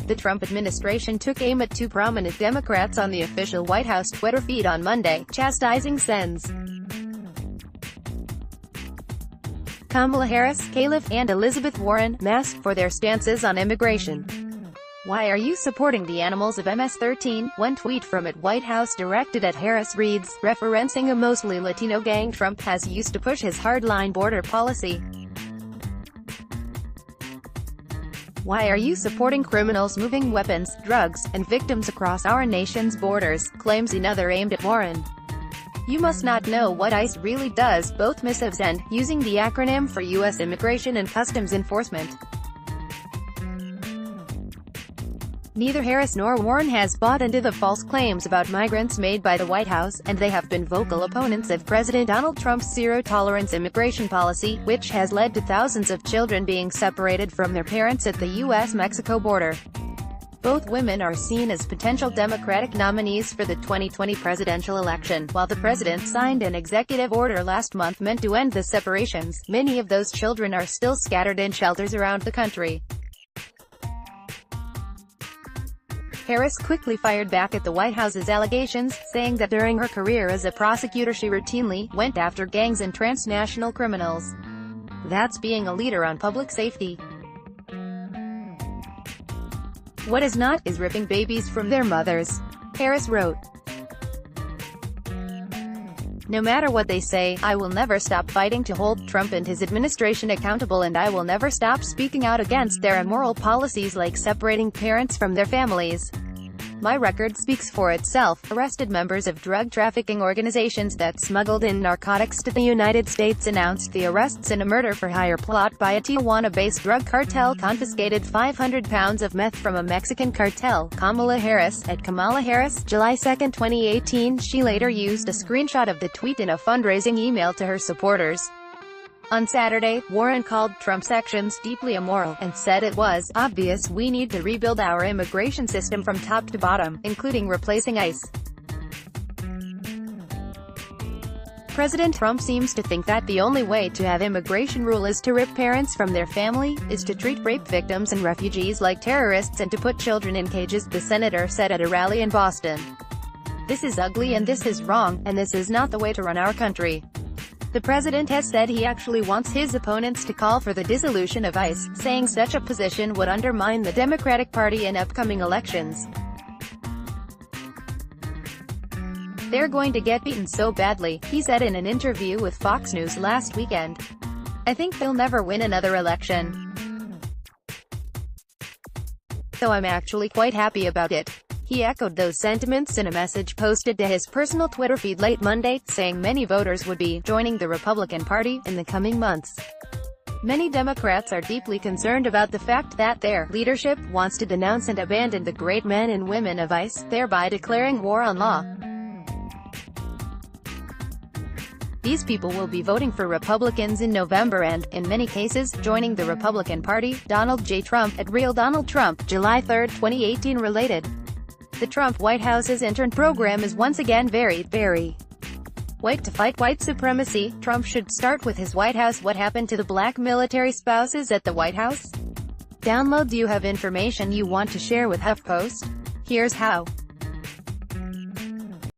The Trump administration took aim at two prominent Democrats on the official White House Twitter feed on Monday, chastising Sens. Kamala Harris, Calif, and Elizabeth Warren, masked for their stances on immigration. "Why are you supporting the animals of MS-13?" One tweet from at White House directed at Harris reads, referencing a mostly Latino gang Trump has used to push his hardline border policy. "Why are you supporting criminals moving weapons, drugs, and victims across our nation's borders?" claims another aimed at Warren. "You must not know what ICE really does," both missives end, using the acronym for U.S. Immigration and Customs Enforcement. Neither Harris nor Warren has bought into the false claims about migrants made by the White House, and they have been vocal opponents of President Donald Trump's zero-tolerance immigration policy, which has led to thousands of children being separated from their parents at the U.S.-Mexico border. Both women are seen as potential Democratic nominees for the 2020 presidential election. While the president signed an executive order last month meant to end the separations, many of those children are still scattered in shelters around the country. Harris quickly fired back at the White House's allegations, saying that during her career as a prosecutor she routinely went after gangs and transnational criminals. "That's being a leader on public safety. What is not, is ripping babies from their mothers," Harris wrote. "No matter what they say, I will never stop fighting to hold Trump and his administration accountable, and I will never stop speaking out against their immoral policies like separating parents from their families. My record speaks for itself." Arrested members of drug trafficking organizations that smuggled in narcotics to the United States announced the arrests in a murder-for-hire plot by a Tijuana-based drug cartel confiscated 500 pounds of meth from a Mexican cartel. Kamala Harris, at Kamala Harris, July 2, 2018. She later used a screenshot of the tweet in a fundraising email to her supporters. On Saturday, Warren called Trump's actions deeply immoral, and said it was obvious we need to rebuild our immigration system from top to bottom, including replacing ICE. President Trump seems to think that the only way to have immigration rule is to rip parents from their family, is to treat rape victims and refugees like terrorists, and to put children in cages, the senator said at a rally in Boston. "This is ugly and this is wrong, and this is not the way to run our country." The president has said he actually wants his opponents to call for the dissolution of ICE, saying such a position would undermine the Democratic Party in upcoming elections. "They're going to get beaten so badly," he said in an interview with Fox News last weekend. "I think they'll never win another election. So I'm actually quite happy about it." He echoed those sentiments in a message posted to his personal Twitter feed late Monday, saying many voters would be joining the Republican Party in the coming months. Many Democrats are deeply concerned about the fact that their leadership wants to denounce and abandon the great men and women of ICE, thereby declaring war on law. These people will be voting for Republicans in November and, in many cases, joining the Republican Party. Donald J. Trump, at Real Donald Trump, July 3, 2018 related. The Trump White House's intern program is once again very white to fight white supremacy. Trump should start with his White House. What happened to the black military spouses at the White House? Download. Do you have information you want to share with HuffPost? Here's how.